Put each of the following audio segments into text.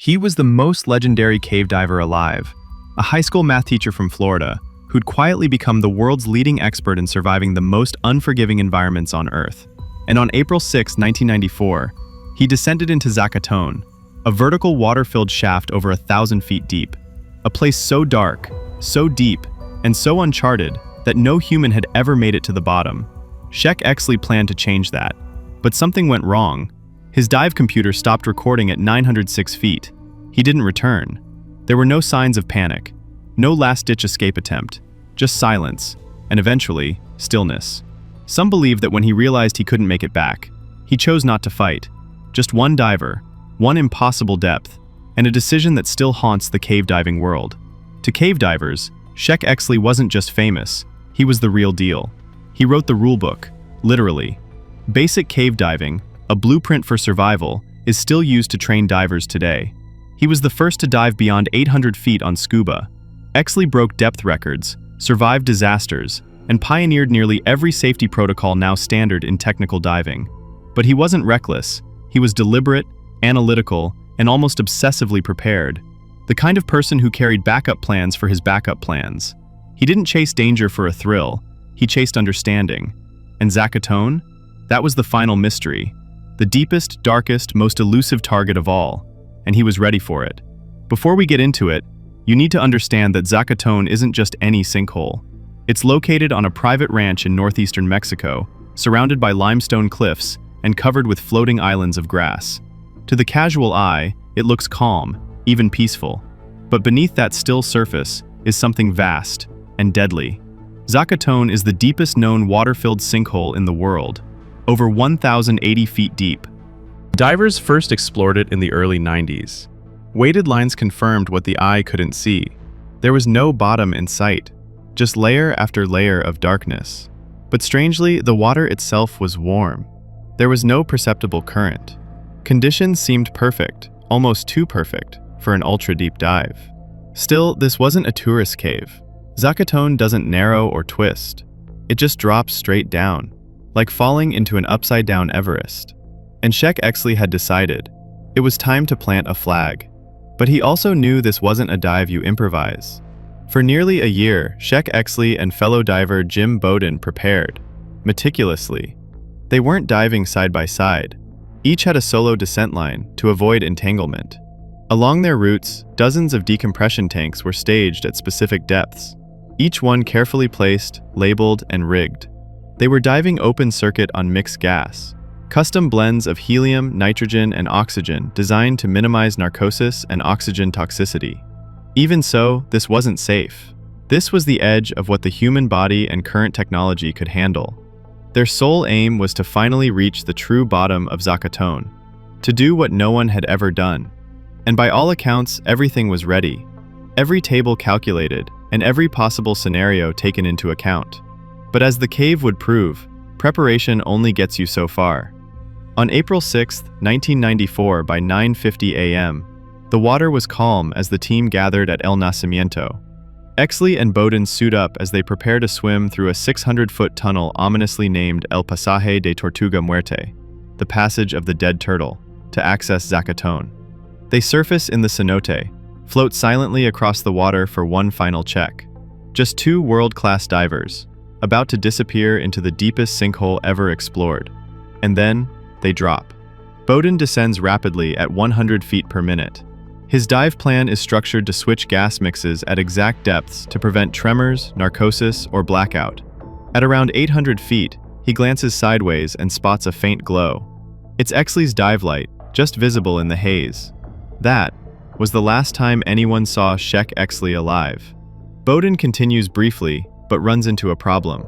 He was the most legendary cave diver alive, a high school math teacher from Florida who'd quietly become the world's leading expert in surviving the most unforgiving environments on Earth. And on April 6, 1994, he descended into Zakatone, a vertical water-filled shaft over 1,000 feet deep, a place so dark, so deep, and so uncharted that no human had ever made it to the bottom. Sheck Exley planned to change that, but something went wrong. His dive computer stopped recording at 906 feet. He didn't return. There were no signs of panic, no last-ditch escape attempt, just silence, and eventually, stillness. Some believe that when he realized he couldn't make it back, he chose not to fight. Just one diver, one impossible depth, and a decision that still haunts the cave diving world. To cave divers, Sheck Exley wasn't just famous, he was the real deal. He wrote the rulebook, literally. Basic cave diving, a blueprint for survival, is still used to train divers today. He was the first to dive beyond 800 feet on scuba. Exley broke depth records, survived disasters, and pioneered nearly every safety protocol now standard in technical diving. But he wasn't reckless. He was deliberate, analytical, and almost obsessively prepared. The kind of person who carried backup plans for his backup plans. He didn't chase danger for a thrill. He chased understanding. And Zakatone? That was the final mystery. The deepest, darkest, most elusive target of all. And he was ready for it. Before we get into it, you need to understand that Zakatone isn't just any sinkhole. It's located on a private ranch in northeastern Mexico, surrounded by limestone cliffs and covered with floating islands of grass. To the casual eye, it looks calm, even peaceful. But beneath that still surface is something vast and deadly. Zakatone is the deepest known water-filled sinkhole in the world, over 1,080 feet deep. Divers first explored it in the early 90s. Weighted lines confirmed what the eye couldn't see. There was no bottom in sight, just layer after layer of darkness. But strangely, the water itself was warm. There was no perceptible current. Conditions seemed perfect, almost too perfect, for an ultra-deep dive. Still, this wasn't a tourist cave. Zakatone doesn't narrow or twist. It just drops straight down, like falling into an upside-down Everest. And Sheck Exley had decided it was time to plant a flag. But he also knew this wasn't a dive you improvise. For nearly a year, Sheck Exley and fellow diver Jim Bowden prepared, meticulously. They weren't diving side by side. Each had a solo descent line to avoid entanglement. Along their routes, dozens of decompression tanks were staged at specific depths, each one carefully placed, labeled, and rigged. They were diving open circuit on mixed gas, custom blends of helium, nitrogen, and oxygen designed to minimize narcosis and oxygen toxicity. Even so, this wasn't safe. This was the edge of what the human body and current technology could handle. Their sole aim was to finally reach the true bottom of Zakatone, to do what no one had ever done. And by all accounts, everything was ready. Every table calculated, and every possible scenario taken into account. But as the cave would prove, preparation only gets you so far. On April 6, 1994, by 9:50 a.m., the water was calm as the team gathered at El Nacimiento. Exley and Bowden suit up as they prepare to swim through a 600-foot tunnel ominously named El Pasaje de Tortuga Muerte, the passage of the dead turtle, to access Zakatone. They surface in the cenote, float silently across the water for one final check. Just two world-class divers, about to disappear into the deepest sinkhole ever explored. And then, they drop. Bowden descends rapidly at 100 feet per minute. His dive plan is structured to switch gas mixes at exact depths to prevent tremors, narcosis, or blackout. At around 800 feet, he glances sideways and spots a faint glow. It's Exley's dive light, just visible in the haze. That was the last time anyone saw Sheck Exley alive. Bowden continues briefly, but runs into a problem.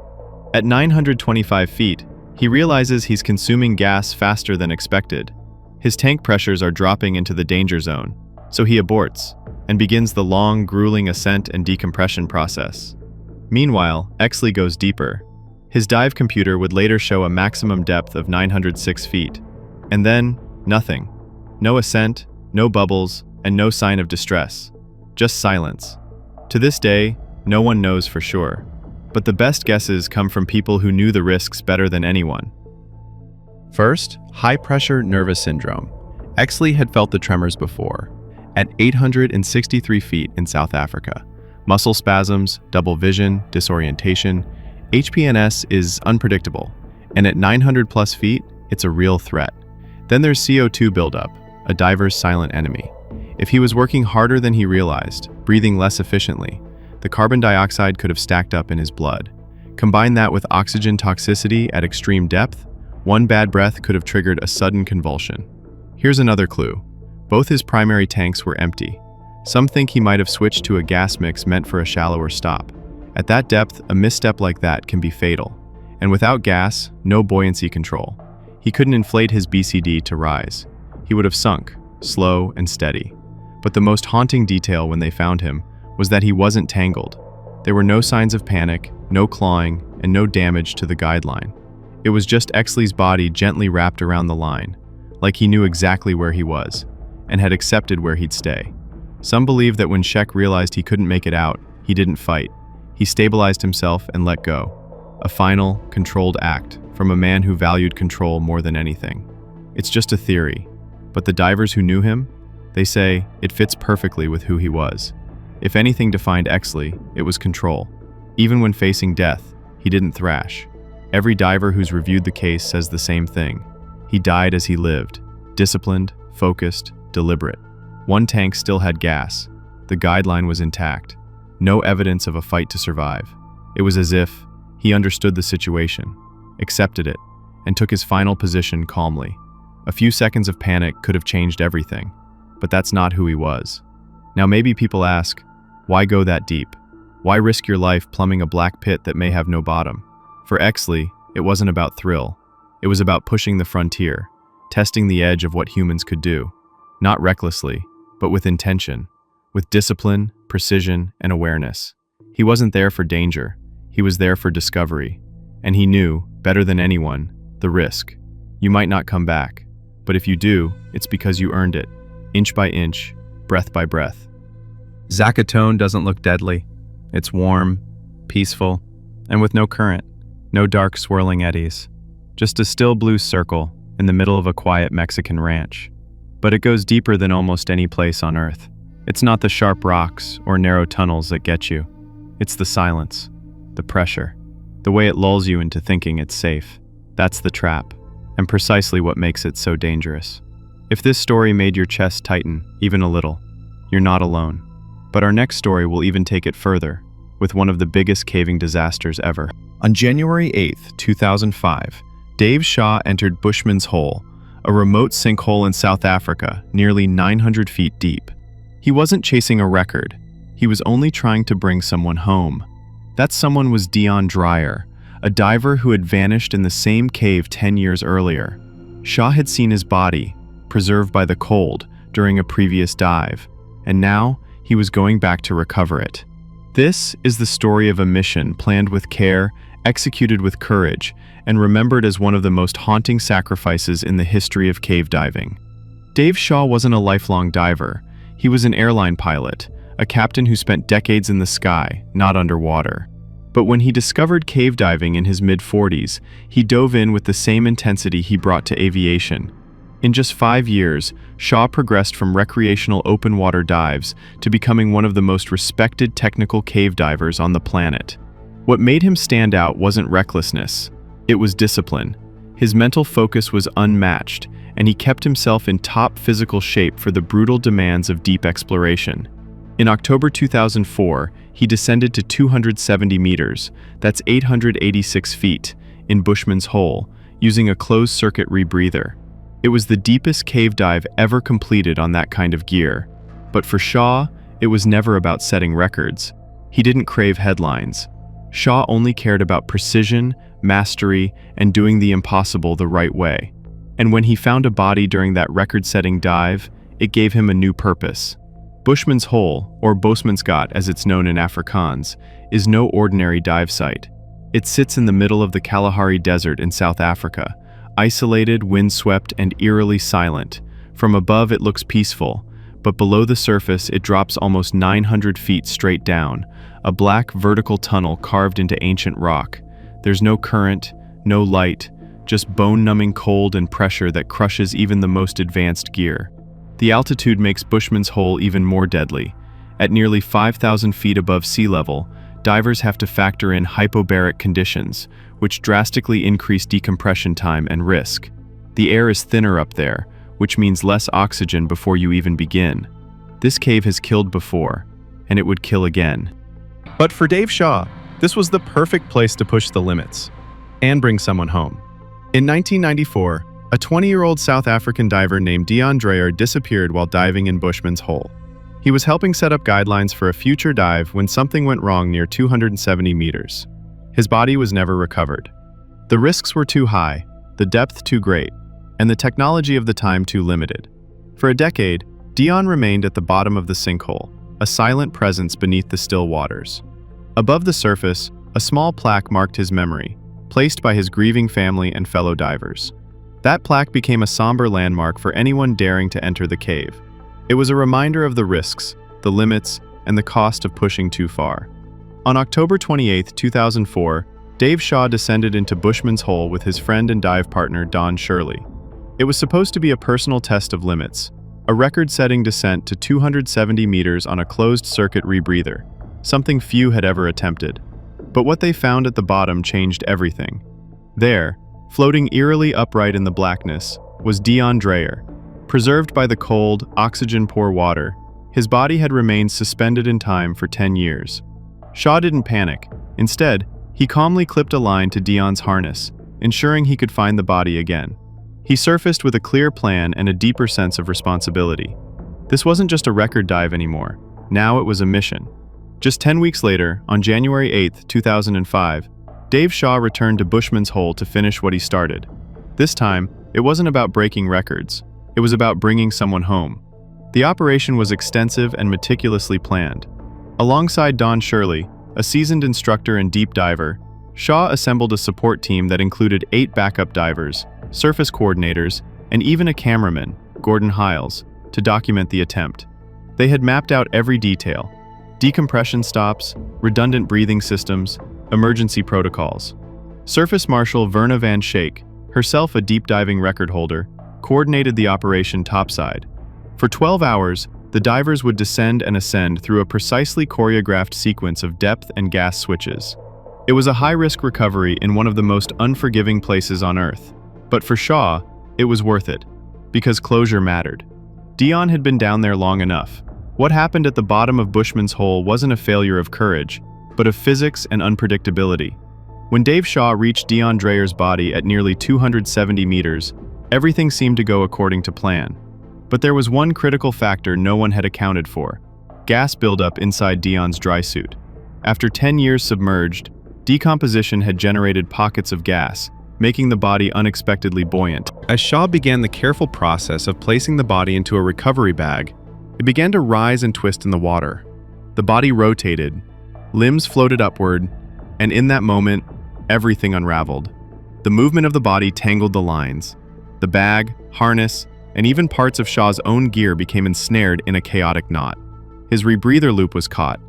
At 925 feet, he realizes he's consuming gas faster than expected. His tank pressures are dropping into the danger zone, so he aborts and begins the long, grueling ascent and decompression process. Meanwhile, Exley goes deeper. His dive computer would later show a maximum depth of 906 feet. And then, nothing. No ascent, no bubbles, and no sign of distress. Just silence. To this day, no one knows for sure. But the best guesses come from people who knew the risks better than anyone. First, high-pressure nervous syndrome. Exley had felt the tremors before. at 863 feet in South Africa. Muscle spasms, double vision, disorientation. HPNS is unpredictable, and at 900 plus feet, it's a real threat. Then there's CO2 buildup, a diver's silent enemy. If he was working harder than he realized, breathing less efficiently, the carbon dioxide could have stacked up in his blood. Combine that with oxygen toxicity at extreme depth, one bad breath could have triggered a sudden convulsion. Here's another clue. Both his primary tanks were empty. Some think he might have switched to a gas mix meant for a shallower stop. At that depth, a misstep like that can be fatal. And without gas, no buoyancy control. He couldn't inflate his BCD to rise. He would have sunk, slow and steady. But the most haunting detail when they found him was that he wasn't tangled. There were no signs of panic, no clawing, and no damage to the guideline. It was just Exley's body gently wrapped around the line, like he knew exactly where he was, and had accepted where he'd stay. Some believe that when Sheck realized he couldn't make it out, he didn't fight. He stabilized himself and let go. A final, controlled act from a man who valued control more than anything. It's just a theory, but the divers who knew him, they say it fits perfectly with who he was. If anything defined Exley, it was control. Even when facing death, he didn't thrash. Every diver who's reviewed the case says the same thing. He died as he lived, disciplined, focused, deliberate. One tank still had gas. The guideline was intact. No evidence of a fight to survive. It was as if he understood the situation, accepted it, and took his final position calmly. A few seconds of panic could have changed everything, but that's not who he was. Now maybe people ask, why go that deep? Why risk your life plumbing a black pit that may have no bottom? For Exley, it wasn't about thrill. It was about pushing the frontier, testing the edge of what humans could do. Not recklessly, but with intention, with discipline, precision, and awareness. He wasn't there for danger. He was there for discovery. And he knew, better than anyone, the risk. You might not come back, but if you do, it's because you earned it, inch by inch, breath by breath. Zakatone doesn't look deadly. It's warm, peaceful, and with no current, no dark swirling eddies. Just a still blue circle in the middle of a quiet Mexican ranch. But it goes deeper than almost any place on Earth. It's not the sharp rocks or narrow tunnels that get you. It's the silence, the pressure, the way it lulls you into thinking it's safe. That's the trap, and precisely what makes it so dangerous. If this story made your chest tighten, even a little, you're not alone. But our next story will even take it further, with one of the biggest caving disasters ever. On January 8th, 2005, Dave Shaw entered Bushman's Hole, a remote sinkhole in South Africa, nearly 900 feet deep. He wasn't chasing a record. He was only trying to bring someone home. That someone was Dion Dreyer, a diver who had vanished in the same cave 10 years earlier. Shaw had seen his body, preserved by the cold, during a previous dive, and now he was going back to recover it. This is the story of a mission planned with care, executed with courage, and remembered as one of the most haunting sacrifices in the history of cave diving. Dave Shaw wasn't a lifelong diver. He was an airline pilot, a captain who spent decades in the sky, not underwater. But when he discovered cave diving in his mid-40s, he dove in with the same intensity he brought to aviation. In just 5 years, Shaw progressed from recreational open-water dives to becoming one of the most respected technical cave divers on the planet. What made him stand out wasn't recklessness. It was discipline. His mental focus was unmatched, and he kept himself in top physical shape for the brutal demands of deep exploration. In October 2004, he descended to 270 meters, that's 886 feet, in Bushman's Hole, using a closed-circuit rebreather. It was the deepest cave dive ever completed on that kind of gear. But for Shaw, it was never about setting records. He didn't crave headlines. Shaw only cared about precision, mastery, and doing the impossible the right way. And when he found a body during that record-setting dive, it gave him a new purpose. Bushman's Hole, or Bosmansgat as it's known in Afrikaans, is no ordinary dive site. It sits in the middle of the Kalahari Desert in South Africa, isolated, windswept, and eerily silent. From above it looks peaceful, but below the surface it drops almost 900 feet straight down, a black vertical tunnel carved into ancient rock. There's no current, no light, just bone-numbing cold and pressure that crushes even the most advanced gear. The altitude makes Bushman's Hole even more deadly. At nearly 5,000 feet above sea level, divers have to factor in hypobaric conditions, which drastically increase decompression time and risk. The air is thinner up there, which means less oxygen before you even begin. This cave has killed before, and it would kill again. But for Dave Shaw, this was the perfect place to push the limits and bring someone home. In 1994, a 20-year-old South African diver named Deon Dreyer disappeared while diving in Bushman's Hole. He was helping set up guidelines for a future dive when something went wrong near 270 meters. His body was never recovered. The risks were too high, the depth too great, and the technology of the time too limited. For a decade, Deon remained at the bottom of the sinkhole, a silent presence beneath the still waters. Above the surface, a small plaque marked his memory, placed by his grieving family and fellow divers. That plaque became a somber landmark for anyone daring to enter the cave. It was a reminder of the risks, the limits, and the cost of pushing too far. On October 28, 2004, Dave Shaw descended into Bushman's Hole with his friend and dive partner Don Shirley. It was supposed to be a personal test of limits, a record-setting descent to 270 meters on a closed-circuit rebreather, something few had ever attempted. But what they found at the bottom changed everything. There, floating eerily upright in the blackness, was Deon Dreyer. Preserved by the cold, oxygen-poor water, his body had remained suspended in time for 10 years. Shaw didn't panic. Instead, he calmly clipped a line to Deon's harness, ensuring he could find the body again. He surfaced with a clear plan and a deeper sense of responsibility. This wasn't just a record dive anymore. Now it was a mission. Just 10 weeks later, on January 8, 2005, Dave Shaw returned to Bushman's Hole to finish what he started. This time, it wasn't about breaking records. It was about bringing someone home. The operation was extensive and meticulously planned. Alongside Don Shirley, a seasoned instructor and deep diver, Shaw assembled a support team that included 8 backup divers, surface coordinators, and even a cameraman, Gordon Hiles, to document the attempt. They had mapped out every detail: decompression stops, redundant breathing systems, emergency protocols. Surface Marshal Verna Van Schaik, herself a deep diving record holder, coordinated the operation topside. For 12 hours, the divers would descend and ascend through a precisely choreographed sequence of depth and gas switches. It was a high-risk recovery in one of the most unforgiving places on Earth. But for Shaw, it was worth it, because closure mattered. Deon had been down there long enough. What happened at the bottom of Bushman's Hole wasn't a failure of courage, but of physics and unpredictability. When Dave Shaw reached Deon Dreyer's body at nearly 270 meters, everything seemed to go according to plan. But there was one critical factor no one had accounted for: gas buildup inside Deon's dry suit. After 10 years submerged, decomposition had generated pockets of gas, making the body unexpectedly buoyant. As Shaw began the careful process of placing the body into a recovery bag, it began to rise and twist in the water. The body rotated, limbs floated upward, and in that moment, everything unraveled. The movement of the body tangled the lines. The bag, harness, and even parts of Shaw's own gear became ensnared in a chaotic knot. His rebreather loop was caught.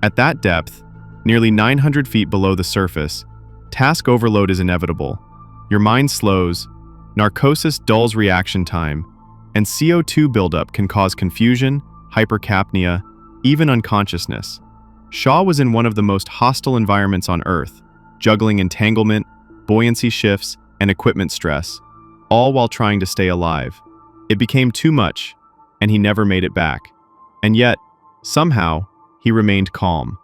At that depth, nearly 900 feet below the surface, task overload is inevitable. Your mind slows, narcosis dulls reaction time, and CO2 buildup can cause confusion, hypercapnia, even unconsciousness. Shaw was in one of the most hostile environments on Earth, juggling entanglement, buoyancy shifts, and equipment stress, all while trying to stay alive. It became too much, and he never made it back. And yet, somehow, he remained calm.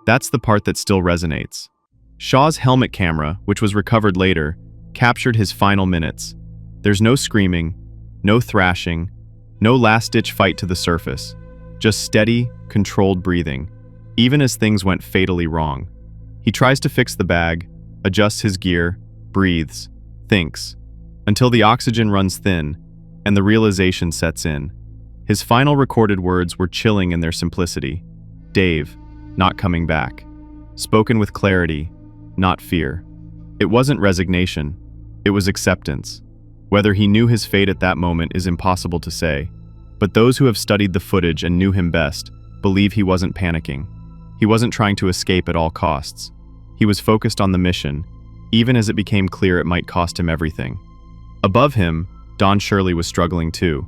That's the part that still resonates. Shaw's helmet camera, which was recovered later, captured his final minutes. There's no screaming, no thrashing, no last-ditch fight to the surface. Just steady, controlled breathing, even as things went fatally wrong. He tries to fix the bag, adjusts his gear, breathes, thinks, until the oxygen runs thin and the realization sets in. His final recorded words were chilling in their simplicity. Dave, not coming back. Spoken with clarity, not fear. It wasn't resignation, it was acceptance. Whether he knew his fate at that moment is impossible to say, but those who have studied the footage and knew him best believe he wasn't panicking. He wasn't trying to escape at all costs. He was focused on the mission, even as it became clear it might cost him everything. Above him, Don Shirley was struggling too.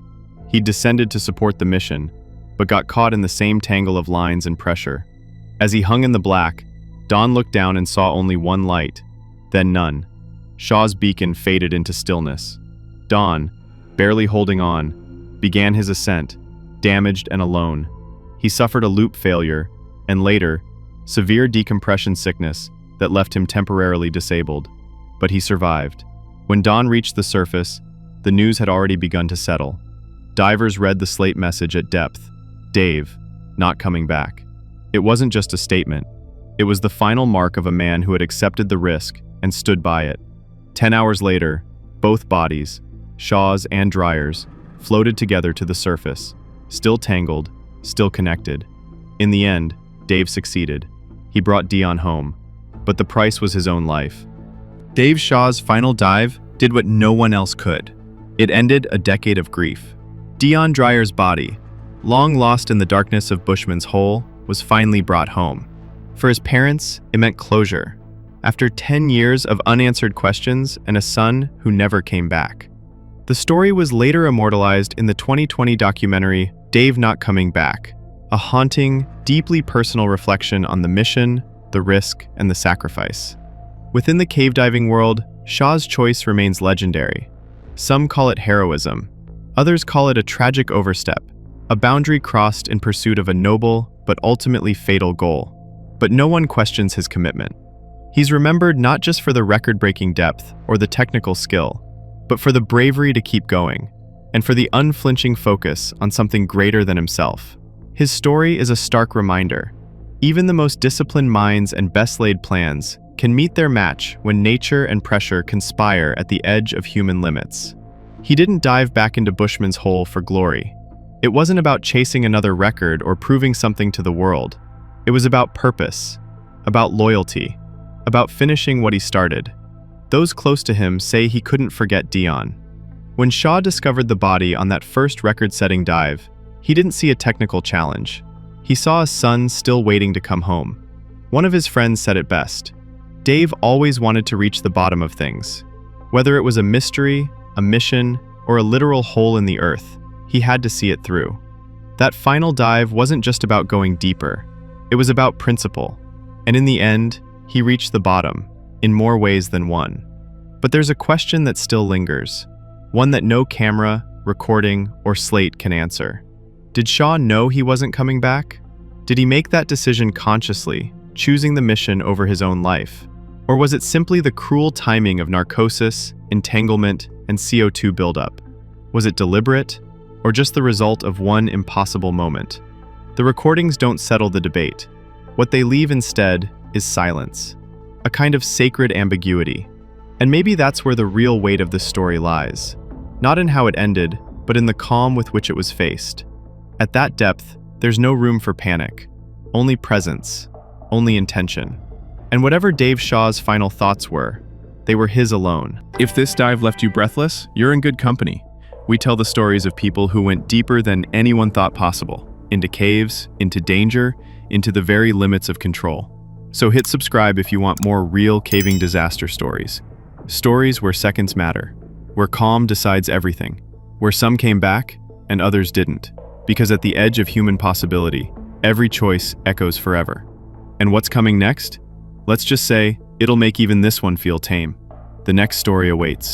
He'd descended to support the mission, but got caught in the same tangle of lines and pressure. As he hung in the black, Don looked down and saw only one light, then none. Shaw's beacon faded into stillness. Don, barely holding on, began his ascent, damaged and alone. He suffered a loop failure, and later, severe decompression sickness that left him temporarily disabled. But he survived. When Don reached the surface, the news had already begun to settle. Divers read the slate message at depth: Dave, not coming back. It wasn't just a statement. It was the final mark of a man who had accepted the risk and stood by it. 10 hours later, both bodies, Shaw's and Dreyer's, floated together to the surface, still tangled, still connected. In the end, Dave succeeded. He brought Dion home, but the price was his own life. Dave Shaw's final dive did what no one else could. It ended a decade of grief. Dion Dreyer's body, long lost in the darkness of Bushman's hole, was finally brought home. For his parents, it meant closure. After 10 years of unanswered questions and a son who never came back. The story was later immortalized in the 2020 documentary Dave Not Coming Back, a haunting, deeply personal reflection on the mission, the risk, and the sacrifice. Within the cave diving world, Shaw's choice remains legendary. Some call it heroism. Others call it a tragic overstep, a boundary crossed in pursuit of a noble but ultimately fatal goal. But no one questions his commitment. He's remembered not just for the record-breaking depth or the technical skill, but for the bravery to keep going, and for the unflinching focus on something greater than himself. His story is a stark reminder. Even the most disciplined minds and best-laid plans can meet their match when nature and pressure conspire at the edge of human limits. He didn't dive back into Bushman's hole for glory. It wasn't about chasing another record or proving something to the world. It was about purpose, about loyalty, about finishing what he started. Those close to him say he couldn't forget Dion. When Shaw discovered the body on that first record-setting dive, he didn't see a technical challenge. He saw a son still waiting to come home. One of his friends said it best: Dave always wanted to reach the bottom of things. Whether it was a mystery, a mission, or a literal hole in the earth, he had to see it through. That final dive wasn't just about going deeper. It was about principle. And in the end, he reached the bottom, in more ways than one. But there's a question that still lingers, one that no camera, recording, or slate can answer. Did Shaw know he wasn't coming back? Did he make that decision consciously, choosing the mission over his own life? Or was it simply the cruel timing of narcosis, entanglement, and CO2 buildup? Was it deliberate, or just the result of one impossible moment? The recordings don't settle the debate. What they leave instead is silence, a kind of sacred ambiguity. And maybe that's where the real weight of this story lies. Not in how it ended, but in the calm with which it was faced. At that depth, there's no room for panic, only presence, only intention. And whatever Dave Shaw's final thoughts were, they were his alone. If this dive left you breathless, you're in good company. We tell the stories of people who went deeper than anyone thought possible, into caves, into danger, into the very limits of control. So hit subscribe if you want more real caving disaster stories. Stories where seconds matter, where calm decides everything, where some came back and others didn't. Because at the edge of human possibility, every choice echoes forever. And what's coming next? Let's just say, it'll make even this one feel tame. The next story awaits.